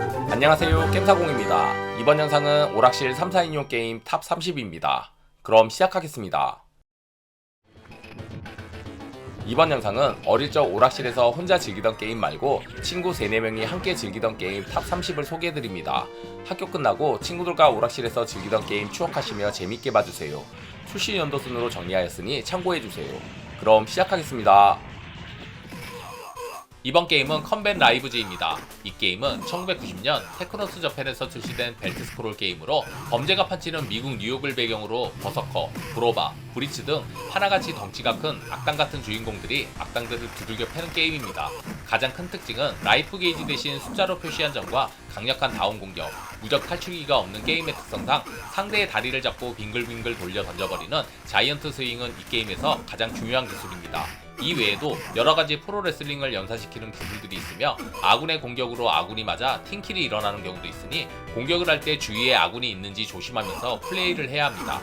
안녕하세요, 겜사공입니다. 이번 영상은 오락실 3, 4인용 게임 탑 30입니다. 그럼 시작하겠습니다. 이번 영상은 어릴 적 오락실에서 혼자 즐기던 게임 말고 친구 3, 4명이 함께 즐기던 게임 탑 30을 소개해드립니다. 학교 끝나고 친구들과 오락실에서 즐기던 게임 추억하시며 재밌게 봐주세요. 출시 연도 순으로 정리하였으니 참고해주세요. 그럼 시작하겠습니다. 이번 게임은 컴뱃 라이브즈입니다. 이 게임은 1990년 테크노스 저펜에서 출시된 벨트 스크롤 게임으로 범죄가 판치는 미국 뉴욕을 배경으로 버서커, 브로바, 브리츠 등 하나같이 덩치가 큰 악당 같은 주인공들이 악당들을 두들겨 패는 게임입니다. 가장 큰 특징은 라이프 게이지 대신 숫자로 표시한 점과 강력한 다운 공격, 무적 탈출기가 없는 게임의 특성상 상대의 다리를 잡고 빙글빙글 돌려 던져버리는 자이언트 스윙은 이 게임에서 가장 중요한 기술입니다. 이 외에도 여러가지 프로레슬링을 연사시키는 기술들이 있으며 아군의 공격으로 아군이 맞아 팀킬이 일어나는 경우도 있으니 공격을 할 때 주위에 아군이 있는지 조심하면서 플레이를 해야 합니다.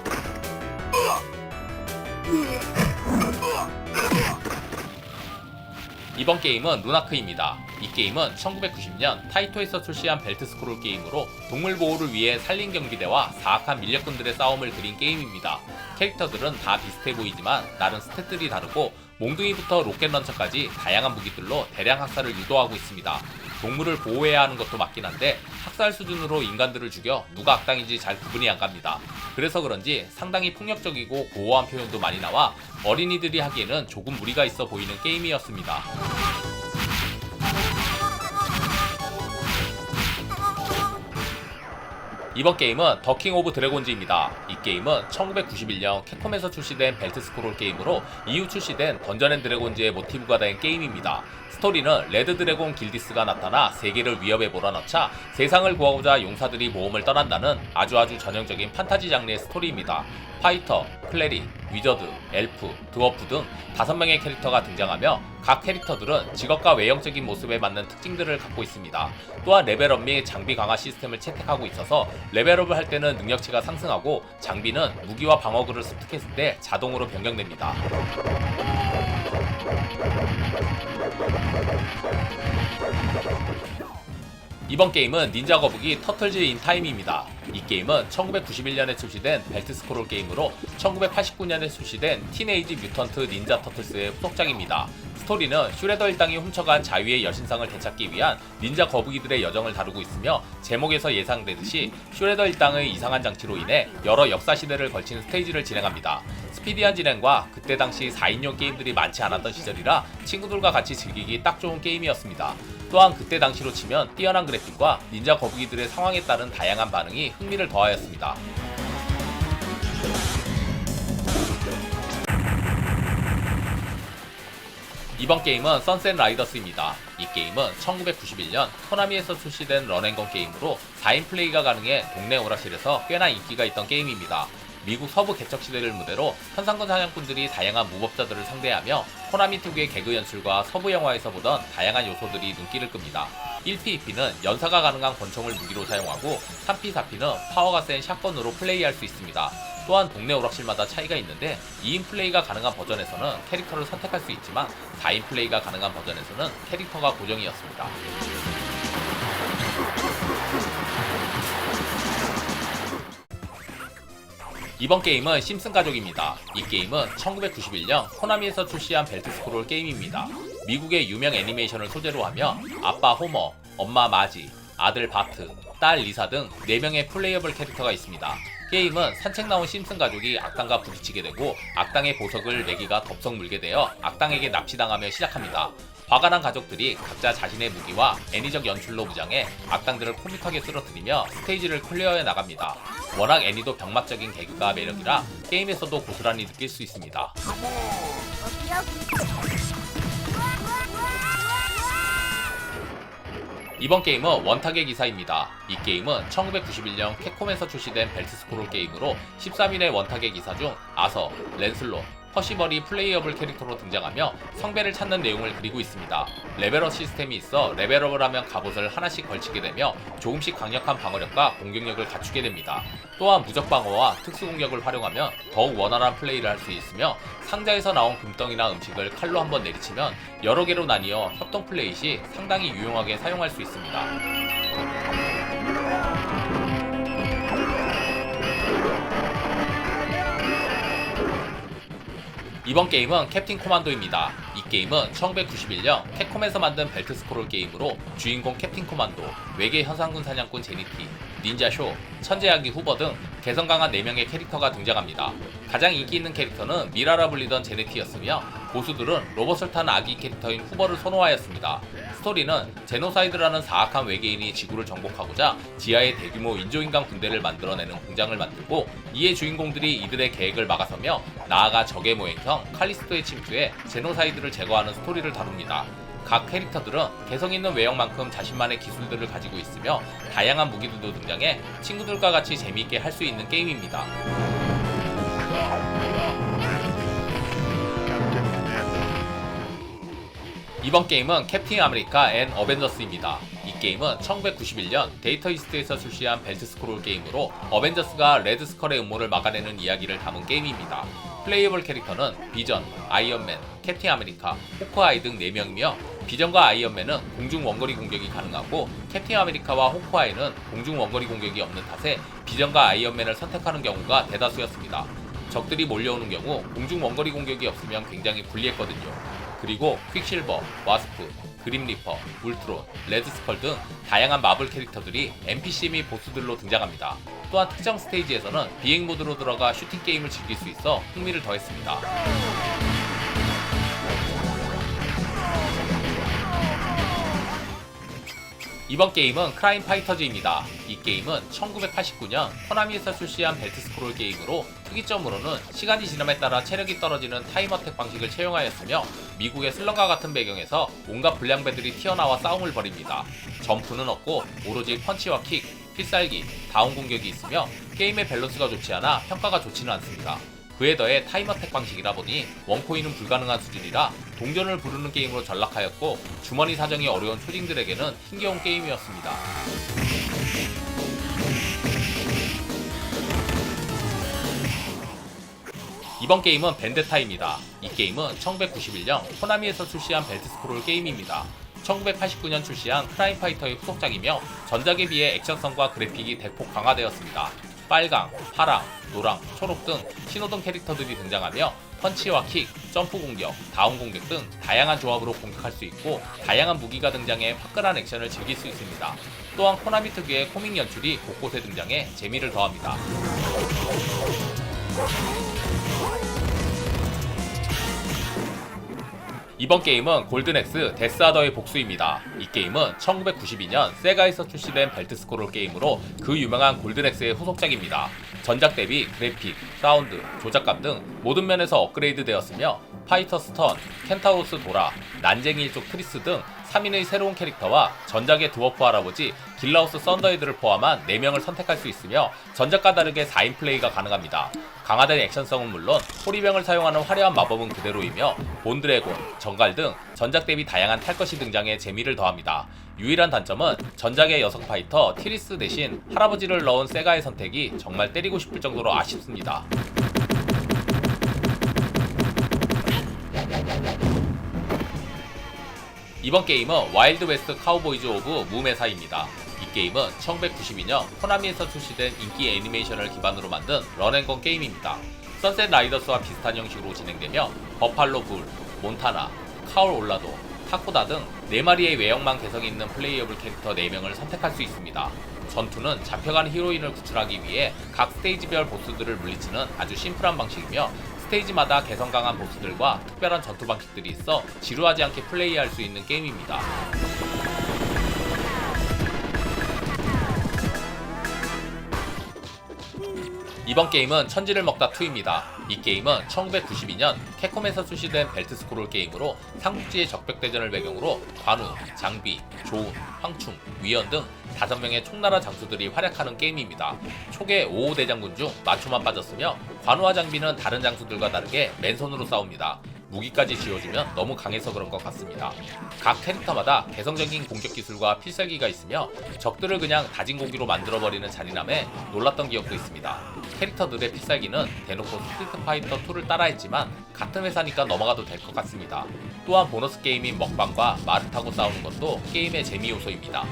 이번 게임은 루나크입니다. 이 게임은 1990년 타이토에서 출시한 벨트 스크롤 게임으로 동물 보호를 위해 산림 경비대와 사악한 밀렵꾼들의 싸움을 그린 게임입니다. 캐릭터들은 다 비슷해 보이지만 나름 스탯들이 다르고 몽둥이부터 로켓 런처까지 다양한 무기들로 대량 학살을 유도하고 있습니다. 동물을 보호해야 하는 것도 맞긴 한데 학살 수준으로 인간들을 죽여 누가 악당인지 잘 구분이 안 갑니다. 그래서 그런지 상당히 폭력적이고 고어한 표현도 많이 나와 어린이들이 하기에는 조금 무리가 있어 보이는 게임이었습니다. 이번 게임은 더킹 오브 드래곤즈입니다. 이 게임은 1991년 캡콤에서 출시된 벨트 스크롤 게임으로 이후 출시된 던전 앤 드래곤즈의 모티브가 된 게임입니다. 스토리는 레드 드래곤 길디스가 나타나 세계를 위협에 몰아넣자 세상을 구하고자 용사들이 모험을 떠난다는 아주 전형적인 판타지 장르의 스토리입니다. 파이터, 클레릭, 위저드, 엘프, 드워프 등 5명의 캐릭터가 등장하며 각 캐릭터들은 직업과 외형적인 모습에 맞는 특징들을 갖고 있습니다. 또한 레벨업 및 장비 강화 시스템을 채택하고 있어서 레벨업을 할 때는 능력치가 상승하고 장비는 무기와 방어구를 습득했을 때 자동으로 변경됩니다. 이번 게임은 닌자 거북이 터틀즈 인 타임입니다. 이 게임은 1991년에 출시된 벨트 스크롤 게임으로 1989년에 출시된 티네이지 뮤턴트 닌자 터틀스의 후속작입니다. 스토리는 슈레더 일당이 훔쳐간 자유의 여신상을 되찾기 위한 닌자 거북이들의 여정을 다루고 있으며 제목에서 예상되듯이 슈레더 일당의 이상한 장치로 인해 여러 역사 시대를 걸친 스테이지를 진행합니다. 스피디한 진행과 그때 당시 4인용 게임들이 많지 않았던 시절이라 친구들과 같이 즐기기 딱 좋은 게임이었습니다. 또한 그때 당시로 치면 뛰어난 그래픽과 닌자 거북이들의 상황에 따른 다양한 반응이 흥미를 더하였습니다. 이번 게임은 선셋 라이더스입니다. 이 게임은 1991년 코나미에서 출시된 런앤건 게임으로 4인 플레이가 가능해 동네 오락실에서 꽤나 인기가 있던 게임입니다. 미국 서부 개척 시대를 무대로 현상금 사냥꾼들이 다양한 무법자들을 상대하며 코나미 특유의 개그 연출과 서부 영화에서 보던 다양한 요소들이 눈길을 끕니다. 1P, 2P는 연사가 가능한 권총을 무기로 사용하고 3P, 4P는 파워가 센 샷건으로 플레이할 수 있습니다. 또한 동네 오락실마다 차이가 있는데 2인 플레이가 가능한 버전에서는 캐릭터를 선택할 수 있지만 4인 플레이가 가능한 버전에서는 캐릭터가 고정이었습니다. 이번 게임은 심슨 가족입니다. 이 게임은 1991년 코나미에서 출시한 벨트 스크롤 게임입니다. 미국의 유명 애니메이션을 소재로 하며 아빠 호머, 엄마 마지, 아들 바트, 딸 리사 등 4명의 플레이어블 캐릭터가 있습니다. 게임은 산책 나온 심슨 가족이 악당과 부딪히게 되고 악당의 보석을 매기가 덥석 물게 되어 악당에게 납치당하며 시작합니다. 화가 난 가족들이 각자 자신의 무기와 애니적 연출로 무장해 악당들을 코믹하게 쓰러뜨리며 스테이지를 클리어해 나갑니다. 워낙 애니도 병맛적인 개그가 매력이라 게임에서도 고스란히 느낄 수 있습니다. 이번 게임은 원탁의 기사입니다. 이 게임은 1991년 캡콤에서 출시된 벨트 스크롤 게임으로 13인의 원탁의 기사 중 아서, 랜슬롯, 퍼시벌이 플레이어블 캐릭터로 등장하며 성배를 찾는 내용을 그리고 있습니다. 레벨업 시스템이 있어 레벨업을 하면 갑옷을 하나씩 걸치게 되며 조금씩 강력한 방어력과 공격력을 갖추게 됩니다. 또한 무적 방어와 특수 공격을 활용하면 더욱 원활한 플레이를 할 수 있으며 상자에서 나온 금덩이나 음식을 칼로 한번 내리치면 여러 개로 나뉘어 협동 플레이 시 상당히 유용하게 사용할 수 있습니다. 이번 게임은 캡틴 코만도입니다. 이 게임은 1991년 캡콤에서 만든 벨트 스크롤 게임으로 주인공 캡틴 코만도, 외계 현상군 사냥꾼 제니티, 닌자쇼, 천재아기 후버 등 개성 강한 4명의 캐릭터가 등장합니다. 가장 인기 있는 캐릭터는 미라라 불리던 제네티였으며 고수들은 로봇을 탄 아기 캐릭터인 후버를 선호하였습니다. 스토리는 제노사이드라는 사악한 외계인이 지구를 정복하고자 지하에 대규모 인조인간 군대를 만들어내는 공장을 만들고 이에 주인공들이 이들의 계획을 막아서며 나아가 적의 모행성 칼리스토에 침투해 제노사이드를 제거하는 스토리를 다룹니다. 각 캐릭터들은 개성있는 외형만큼 자신만의 기술들을 가지고 있으며 다양한 무기들도 등장해 친구들과 같이 재미있게 할 수 있는 게임입니다. 이번 게임은 캡틴 아메리카 앤 어벤져스입니다. 이 게임은 1991년 데이터 이스트에서 출시한 벨트 스크롤 게임으로 어벤져스가 레드 스컬의 음모를 막아내는 이야기를 담은 게임입니다. 플레이어블 캐릭터는 비전, 아이언맨, 캡틴 아메리카, 호크아이 등 4명이며 비전과 아이언맨은 공중 원거리 공격이 가능하고 캡틴 아메리카와 호크아이는 공중 원거리 공격이 없는 탓에 비전과 아이언맨을 선택하는 경우가 대다수였습니다. 적들이 몰려오는 경우 공중 원거리 공격이 없으면 굉장히 불리했거든요. 그리고 퀵실버, 와스프, 그림 리퍼, 울트론, 레드스컬 등 다양한 마블 캐릭터들이 NPC 및 보스들로 등장합니다. 또한 특정 스테이지에서는 비행 모드로 들어가 슈팅 게임을 즐길 수 있어 흥미를 더했습니다. 이번 게임은 크라임 파이터즈입니다. 이 게임은 1989년 코나미에서 출시한 벨트 스크롤 게임으로 특이점으로는 시간이 지남에 따라 체력이 떨어지는 타임어택 방식을 채용하였으며 미국의 슬럼과 같은 배경에서 온갖 불량배들이 튀어나와 싸움을 벌입니다. 점프는 없고 오로지 펀치와 킥, 필살기, 다운 공격이 있으며 게임의 밸런스가 좋지 않아 평가가 좋지는 않습니다. 그에 더해 타임어택 방식이라 보니 원코인은 불가능한 수준이라 동전을 부르는 게임으로 전락하였고 주머니 사정이 어려운 초딩들에게는 힘겨운 게임이었습니다. 이번 게임은 벤데타입니다. 이 게임은 1991년 코나미에서 출시한 벨트 스크롤 게임입니다. 1989년 출시한 크라임 파이터의 후속작이며 전작에 비해 액션성과 그래픽이 대폭 강화되었습니다. 빨강, 파랑, 노랑, 초록 등 신호등 캐릭터들이 등장하며 펀치와 킥, 점프 공격, 다운 공격 등 다양한 조합으로 공격할 수 있고 다양한 무기가 등장해 화끈한 액션을 즐길 수 있습니다. 또한 코나미 특유의 코믹 연출이 곳곳에 등장해 재미를 더합니다. 이번 게임은 골든엑스 데스하더의 복수입니다. 이 게임은 1992년 세가에서 출시된 벨트 스크롤 게임으로 그 유명한 골든엑스의 후속작입니다. 전작 대비 그래픽, 사운드, 조작감 등 모든 면에서 업그레이드 되었으며 파이터 스턴, 켄타우로스 도라, 난쟁이 일족 트리스 등 3인의 새로운 캐릭터와 전작의 드워프 할아버지 길라우스 썬더헤드를 포함한 4명을 선택할 수 있으며 전작과 다르게 4인 플레이가 가능합니다. 강화된 액션성은 물론 호리병을 사용하는 화려한 마법은 그대로이며 본드래곤, 정갈 등 전작 대비 다양한 탈것이 등장해 재미를 더합니다. 유일한 단점은 전작의 여성 파이터 티리스 대신 할아버지를 넣은 세가의 선택이 정말 때리고 싶을 정도로 아쉽습니다. 이번 게임은 와일드 웨스트 카우보이즈 오브 무메사입니다. 이 게임은 1992년 코나미에서 출시된 인기 애니메이션을 기반으로 만든 런앤건 게임입니다. 선셋 라이더스와 비슷한 형식으로 진행되며 버팔로 불, 몬타나, 카올 올라도, 타코다 등 4마리의 외형만 개성이 있는 플레이어블 캐릭터 4명을 선택할 수 있습니다. 전투는 잡혀간 히로인을 구출하기 위해 각 스테이지별 보스들을 물리치는 아주 심플한 방식이며 스테이지마다 개성 강한 보스들과 특별한 전투 방식들이 있어 지루하지 않게 플레이할 수 있는 게임입니다. 이번 게임은 천지를 먹다 2입니다. 이 게임은 1992년 캡콤에서 출시된 벨트 스크롤 게임으로 삼국지의 적벽대전을 배경으로 관우, 장비, 조운, 황충, 위원 등 5명의 총나라 장수들이 활약하는 게임입니다. 초계 5호 대장군 중 마초만 빠졌으며 관우와 장비는 다른 장수들과 다르게 맨손으로 싸웁니다. 무기까지 쥐어주면 너무 강해서 그런 것 같습니다. 각 캐릭터마다 개성적인 공격 기술과 필살기가 있으며 적들을 그냥 다진 고기로 만들어버리는 잔인함에 놀랐던 기억도 있습니다. 캐릭터들의 필살기는 대놓고 스트리트 파이터 2를 따라했지만 같은 회사니까 넘어가도 될 것 같습니다. 또한 보너스 게임인 먹방과 말을 타고 싸우는 것도 게임의 재미 요소입니다.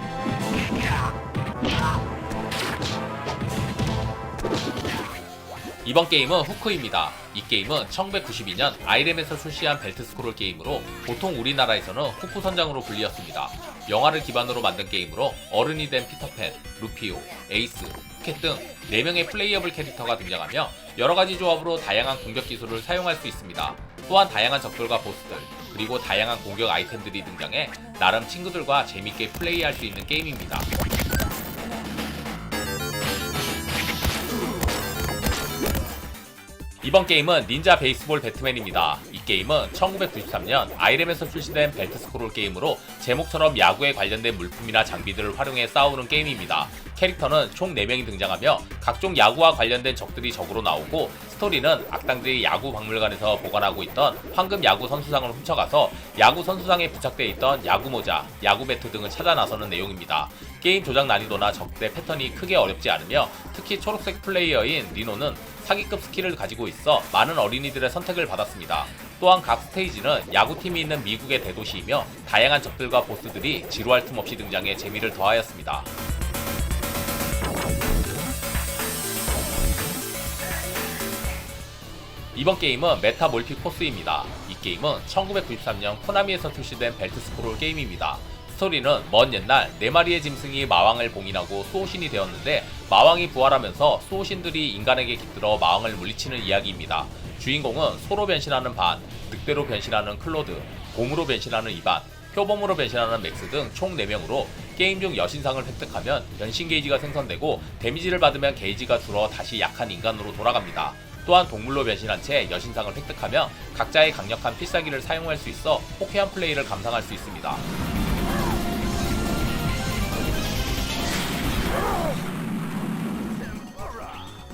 이번 게임은 후크입니다. 이 게임은 1992년 아이렘에서 출시한 벨트 스크롤 게임으로 보통 우리나라에서는 후크 선장으로 불리었습니다. 영화를 기반으로 만든 게임으로 어른이 된 피터팬, 루피오, 에이스, 푸켓 등 4명의 플레이어블 캐릭터가 등장하며 여러가지 조합으로 다양한 공격 기술을 사용할 수 있습니다. 또한 다양한 적들과 보스들, 그리고 다양한 공격 아이템들이 등장해 나름 친구들과 재밌게 플레이할 수 있는 게임입니다. 이번 게임은 닌자 베이스볼 배트맨입니다. 이 게임은 1993년 아이렘에서 출시된 벨트 스크롤 게임으로 제목처럼 야구에 관련된 물품이나 장비들을 활용해 싸우는 게임입니다. 캐릭터는 총 4명이 등장하며 각종 야구와 관련된 적들이 적으로 나오고, 스토리는 악당들이 야구 박물관에서 보관하고 있던 황금 야구 선수상을 훔쳐가서 야구 선수상에 부착되어 있던 야구 모자, 야구 배트 등을 찾아 나서는 내용입니다. 게임 조작 난이도나 적대 패턴이 크게 어렵지 않으며 특히 초록색 플레이어인 리노는 사기급 스킬을 가지고 있어 많은 어린이들의 선택을 받았습니다. 또한 각 스테이지는 야구팀이 있는 미국의 대도시이며 다양한 적들과 보스들이 지루할 틈 없이 등장해 재미를 더하였습니다. 이번 게임은 메타몰피 포스입니다. 이 게임은 1993년 코나미에서 출시된 벨트 스크롤 게임입니다. 스토리는 먼 옛날 4마리의 짐승이 마왕을 봉인하고 수호신이 되었는데, 마왕이 부활하면서 수호신들이 인간에게 깃들어 마왕을 물리치는 이야기입니다. 주인공은 소로 변신하는 반, 늑대로 변신하는 클로드, 곰으로 변신하는 이반, 표범으로 변신하는 맥스 등 총 4명으로 게임 중 여신상을 획득하면 변신 게이지가 생성되고, 데미지를 받으면 게이지가 줄어 다시 약한 인간으로 돌아갑니다. 또한 동물로 변신한 채 여신상을 획득하며 각자의 강력한 필살기를 사용할 수 있어 호쾌한 플레이를 감상할 수 있습니다.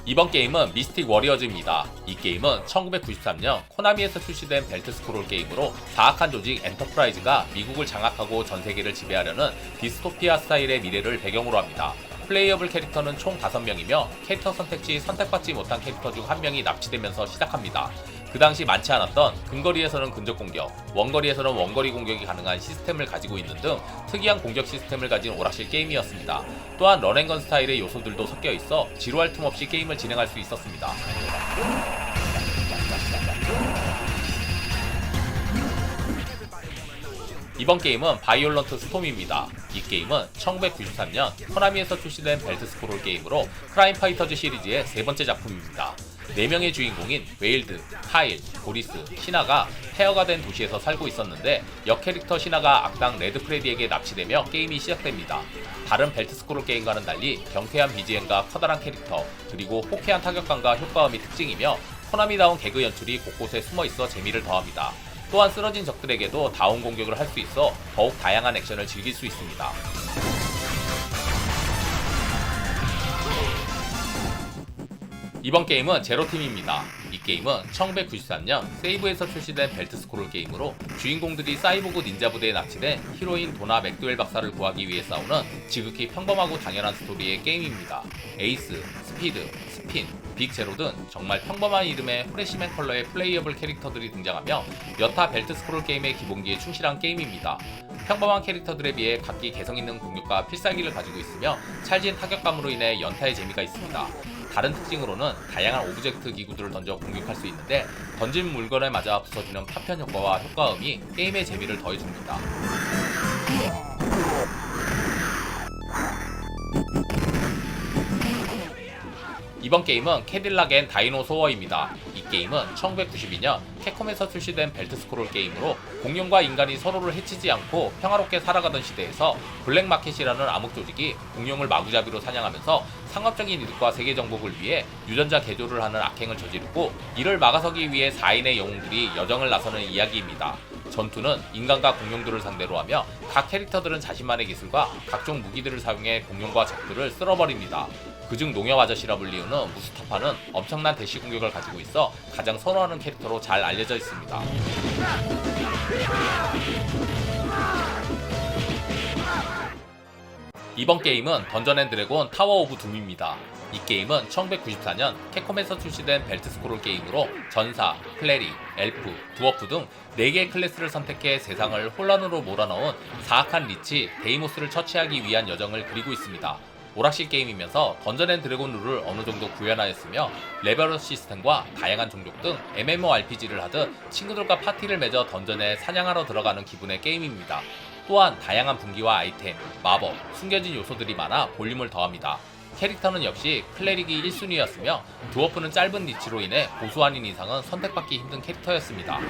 이번 게임은 미스틱 워리어즈입니다. 이 게임은 1993년 코나미에서 출시된 벨트 스크롤 게임으로 사악한 조직 엔터프라이즈가 미국을 장악하고 전세계를 지배하려는 디스토피아 스타일의 미래를 배경으로 합니다. 플레이어블 캐릭터는 총 5명이며 캐릭터 선택 시 선택받지 못한 캐릭터 중 1명이 납치되면서 시작합니다. 그 당시 많지 않았던 근거리에서는 근접 공격, 원거리에서는 원거리 공격이 가능한 시스템을 가지고 있는 등 특이한 공격 시스템을 가진 오락실 게임이었습니다. 또한 런앤건 스타일의 요소들도 섞여 있어 지루할 틈 없이 게임을 진행할 수 있었습니다. 이번 게임은 바이올런트 스톰입니다. 이 게임은 1993년 코나미에서 출시된 벨트 스크롤 게임으로 크라임 파이터즈 시리즈의 3번째 작품입니다. 4명의 주인공인 웨일드, 카일, 보리스, 시나가 폐허가 된 도시에서 살고 있었는데, 역캐릭터 시나가 악당 레드 프레디에게 납치되며 게임이 시작됩니다. 다른 벨트 스크롤 게임과는 달리 경쾌한 BGM과 커다란 캐릭터, 그리고 호쾌한 타격감과 효과음이 특징이며 코나미다운 개그 연출이 곳곳에 숨어있어 재미를 더합니다. 또한 쓰러진 적들에게도 다운 공격을 할 수 있어 더욱 다양한 액션을 즐길 수 있습니다. 이번 게임은 제로팀입니다. 이 게임은 1993년 세이브에서 출시된 벨트 스크롤 게임으로 주인공들이 사이보그 닌자 부대에 납치된 히로인 도나 맥도웰 박사를 구하기 위해 싸우는 지극히 평범하고 당연한 스토리의 게임입니다. 에이스, 스피드, 스핀, 빅제로 등 정말 평범한 이름의 프레시맨 컬러의 플레이어블 캐릭터들이 등장하며 여타 벨트 스크롤 게임의 기본기에 충실한 게임입니다. 평범한 캐릭터들에 비해 각기 개성있는 공격과 필살기를 가지고 있으며 찰진 타격감으로 인해 연타의 재미가 있습니다. 다른 특징으로는 다양한 오브젝트 기구들을 던져 공격할 수 있는데, 던진 물건에 맞아 부서지는 파편 효과와 효과음이 게임의 재미를 더해줍니다. 이번 게임은 캐딜락 앤 다이노소어입니다. 이 게임은 1992년 캡콤에서 출시된 벨트 스크롤 게임으로 공룡과 인간이 서로를 해치지 않고 평화롭게 살아가던 시대에서 블랙마켓이라는 암흑 조직이 공룡을 마구잡이로 사냥하면서 상업적인 이득과 세계 정복을 위해 유전자 개조를 하는 악행을 저지르고 이를 막아서기 위해 4인의 영웅들이 여정을 나서는 이야기입니다. 전투는 인간과 공룡들을 상대로 하며 각 캐릭터들은 자신만의 기술과 각종 무기들을 사용해 공룡과 적들을 쓸어버립니다. 그중 농협 아저씨라 불리우는 무스타파는 엄청난 대시 공격을 가지고 있어 가장 선호하는 캐릭터로 잘 알려져 있습니다. 이번 게임은 던전앤드래곤 타워 오브 둠입니다. 이 게임은 1994년 캡콤에서 출시된 벨트 스크롤 게임으로 전사, 클레리, 엘프, 두어프 등 4개의 클래스를 선택해 세상을 혼란으로 몰아넣은 사악한 리치, 데이모스를 처치하기 위한 여정을 그리고 있습니다. 오락실 게임이면서 던전앤드래곤 룰을 어느정도 구현하였으며 레벨업 시스템과 다양한 종족 등 MMORPG를 하듯 친구들과 파티를 맺어 던전에 사냥하러 들어가는 기분의 게임입니다. 또한 다양한 분기와 아이템, 마법, 숨겨진 요소들이 많아 볼륨을 더합니다. 캐릭터는 역시 클레릭이 1순위였으며 두어프는 짧은 리치로 인해 고수 아닌 이상은 선택받기 힘든 캐릭터였습니다.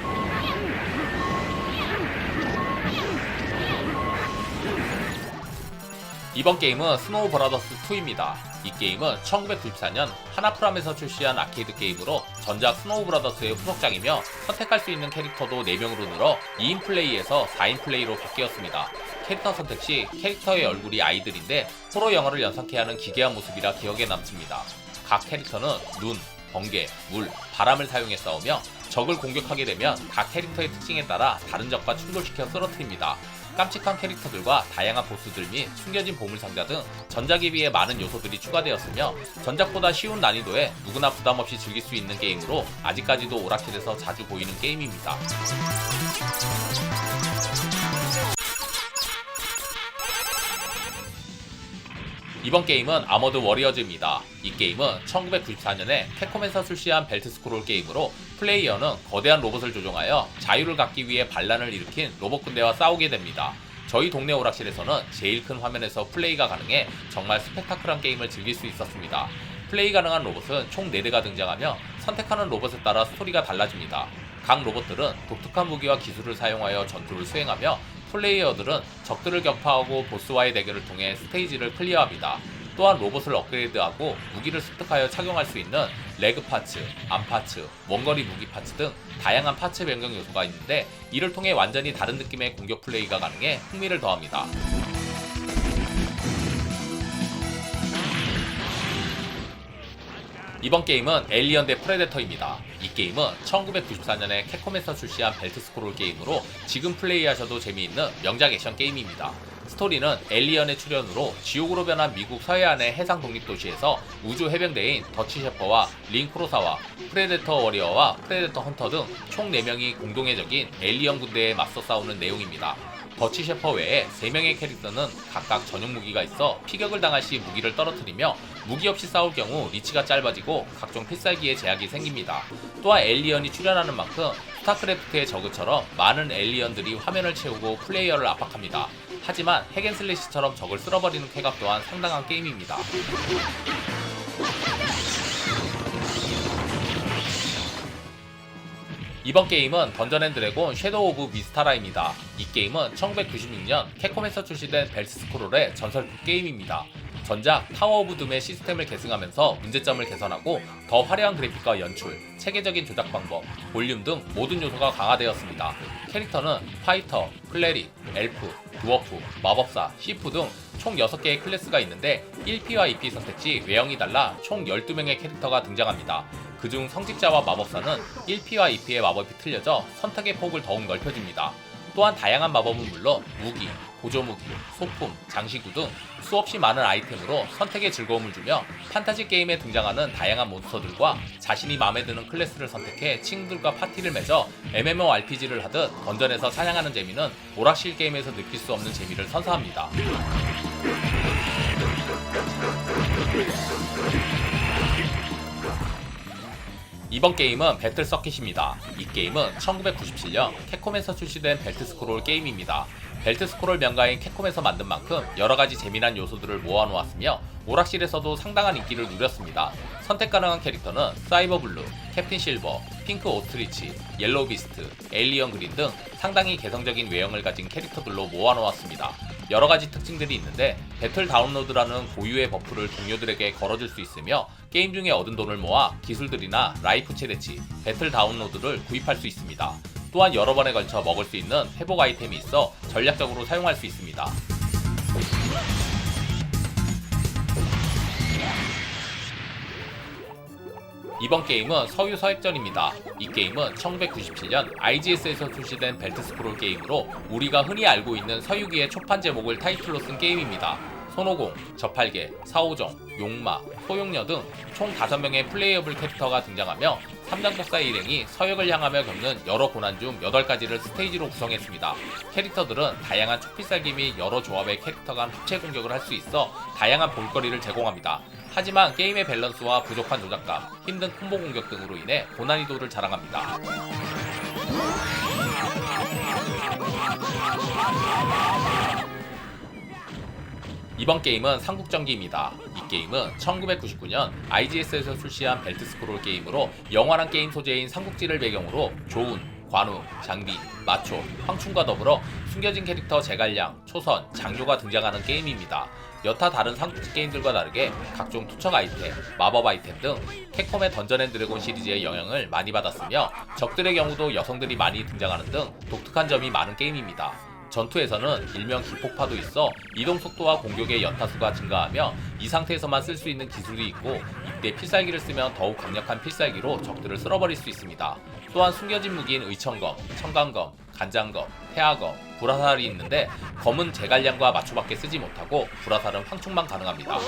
이번 게임은 스노우 브라더스 2입니다. 이 게임은 1994년 하나프람에서 출시한 아케이드 게임으로 전작 스노우 브라더스의 후속작이며 선택할 수 있는 캐릭터도 4명으로 늘어 2인 플레이에서 4인 플레이로 바뀌었습니다. 캐릭터 선택 시 캐릭터의 얼굴이 아이들인데 호러 영화를 연상케 하는 기괴한 모습이라 기억에 남습니다. 각 캐릭터는 눈, 번개, 물, 바람을 사용해 싸우며 적을 공격하게 되면 각 캐릭터의 특징에 따라 다른 적과 충돌시켜 쓰러뜨립니다. 깜찍한 캐릭터들과 다양한 보스들 및 숨겨진 보물상자 등 전작에 비해 많은 요소들이 추가되었으며 전작보다 쉬운 난이도에 누구나 부담없이 즐길 수 있는 게임으로 아직까지도 오락실에서 자주 보이는 게임입니다. 이번 게임은 아머드 워리어즈입니다. 이 게임은 1994년에 캡콤에서 출시한 벨트 스크롤 게임으로 플레이어는 거대한 로봇을 조종하여 자유를 갖기 위해 반란을 일으킨 로봇 군대와 싸우게 됩니다. 저희 동네 오락실에서는 제일 큰 화면에서 플레이가 가능해 정말 스펙타클한 게임을 즐길 수 있었습니다. 플레이 가능한 로봇은 총 4대가 등장하며 선택하는 로봇에 따라 스토리가 달라집니다. 각 로봇들은 독특한 무기와 기술을 사용하여 전투를 수행하며 플레이어들은 적들을 격파하고 보스와의 대결을 통해 스테이지를 클리어합니다. 또한 로봇을 업그레이드하고 무기를 습득하여 착용할 수 있는 레그 파츠, 암 파츠, 원거리 무기 파츠 등 다양한 파츠 변경 요소가 있는데 이를 통해 완전히 다른 느낌의 공격 플레이가 가능해 흥미를 더합니다. 이번 게임은 에일리언 대 프레데터입니다. 이 게임은 1994년에 캡콤에서 출시한 벨트 스크롤 게임으로 지금 플레이하셔도 재미있는 명작 액션 게임입니다. 스토리는 에일리언의 출현으로 지옥으로 변한 미국 서해안의 해상 독립도시에서 우주 해병대인 더치 셰퍼와 린 크로사와 프레데터 워리어와 프레데터 헌터 등 총 4명이 공동의 적인 에일리언 군대에 맞서 싸우는 내용입니다. 더치 셰퍼 외에 3명의 캐릭터는 각각 전용 무기가 있어 피격을 당할 시 무기를 떨어뜨리며 무기 없이 싸울 경우 리치가 짧아지고 각종 필살기에 제약이 생깁니다. 또한 에일리언이 출현하는 만큼 스타크래프트의 저그처럼 많은 에일리언들이 화면을 채우고 플레이어를 압박합니다. 하지만 핵앤슬래시처럼 적을 쓸어버리는 쾌감 또한 상당한 게임입니다. 이번 게임은 던전앤드래곤 섀도우 오브 미스타라입니다. 이 게임은 1996년 캡콤에서 출시된 벨트 스크롤의 전설급 게임입니다. 전작 타워 오브 둠의 시스템을 계승하면서 문제점을 개선하고 더 화려한 그래픽과 연출, 체계적인 조작 방법, 볼륨 등 모든 요소가 강화되었습니다. 캐릭터는 파이터, 클레릭, 엘프, 두어프, 마법사, 시프 등 총 6개의 클래스가 있는데 1P와 2P 선택 시 외형이 달라 총 12명의 캐릭터가 등장합니다. 그중 성직자와 마법사는 1P와 2P의 마법이 틀려져 선택의 폭을 더욱 넓혀줍니다. 또한 다양한 마법은 물론 무기, 보조무기, 소품, 장시구 등 수없이 많은 아이템으로 선택의 즐거움을 주며 판타지 게임에 등장하는 다양한 몬스터들과 자신이 마음에 드는 클래스를 선택해 친구들과 파티를 맺어 MMORPG를 하듯 던전에서 사냥하는 재미는 오락실 게임에서 느낄 수 없는 재미를 선사합니다. 이번 게임은 배틀 서킷입니다. 이 게임은 1997년 캡콤에서 출시된 벨트 스크롤 게임입니다. 벨트 스크롤 명가인 캡콤에서 만든 만큼 여러가지 재미난 요소들을 모아놓았으며 오락실에서도 상당한 인기를 누렸습니다. 선택 가능한 캐릭터는 사이버 블루, 캡틴 실버, 핑크 오스트리치, 옐로우 비스트, 에일리언 그린 등 상당히 개성적인 외형을 가진 캐릭터들로 모아놓았습니다. 여러가지 특징들이 있는데 배틀 다운로드라는 고유의 버프를 동료들에게 걸어줄 수 있으며 게임 중에 얻은 돈을 모아 기술들이나 라이프 최대치, 배틀 다운로드를 구입할 수 있습니다. 또한 여러 번에 걸쳐 먹을 수 있는 회복 아이템이 있어 전략적으로 사용할 수 있습니다. 이번 게임은 서유 서액전입니다. 이 게임은 1997년 IGS에서 출시된 벨트 스크롤 게임으로 우리가 흔히 알고 있는 서유기의 초판 제목을 타이틀로 쓴 게임입니다. 손오공, 저팔계, 사오정, 용마, 소용녀 등 총 5명의 플레이어블 캐릭터가 등장하며 3장 복사 일행이 서역을 향하며 겪는 여러 고난 중 8가지를 스테이지로 구성했습니다. 캐릭터들은 다양한 초필살기 및 여러 조합의 캐릭터 간 합체 공격을 할 수 있어 다양한 볼거리를 제공합니다. 하지만 게임의 밸런스와 부족한 조작감, 힘든 콤보 공격 등으로 인해 고난이도를 자랑합니다. 이번 게임은 삼국전기입니다. 이 게임은 1999년 IGS에서 출시한 벨트 스크롤 게임으로 영화랑 게임 소재인 삼국지를 배경으로 조운, 관우, 장비, 마초, 황충과 더불어 숨겨진 캐릭터 제갈량, 초선, 장교가 등장하는 게임입니다. 여타 다른 삼국지 게임들과 다르게 각종 투척 아이템, 마법 아이템 등 캡콤의 던전 앤 드래곤 시리즈의 영향을 많이 받았으며 적들의 경우도 여성들이 많이 등장하는 등 독특한 점이 많은 게임입니다. 전투에서는 일명 기폭파도 있어 이동 속도와 공격의 연타수가 증가하며 이 상태에서만 쓸 수 있는 기술이 있고 이때 필살기를 쓰면 더욱 강력한 필살기로 적들을 쓸어버릴 수 있습니다. 또한 숨겨진 무기인 의천검, 청강검, 간장검, 태아검, 불화살이 있는데 검은 제갈량과 마초밖에 쓰지 못하고 불화살은 황충만 가능합니다.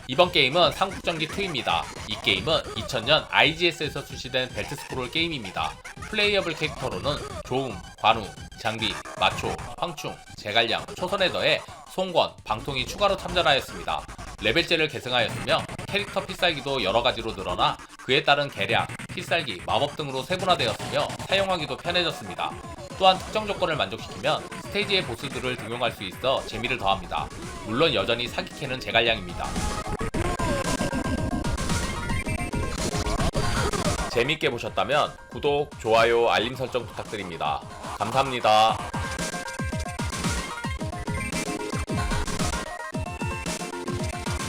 이번 게임은 삼국전기2입니다. 이 게임은 2000년 IGS에서 출시된 벨트 스크롤 게임입니다. 플레이어블 캐릭터로는 조웅, 관우, 장비, 마초, 황충, 제갈량, 초선에 더해 송권, 방통이 추가로 참전하였습니다. 레벨제를 계승하였으며 캐릭터 필살기도 여러가지로 늘어나 그에 따른 계략, 필살기, 마법 등으로 세분화되었으며 사용하기도 편해졌습니다. 또한 특정 조건을 만족시키면 스테이지의 보스들을 등용할 수 있어 재미를 더합니다. 물론 여전히 사기캐는 제갈량입니다. 재밌게 보셨다면 구독, 좋아요, 알림 설정 부탁드립니다. 감사합니다.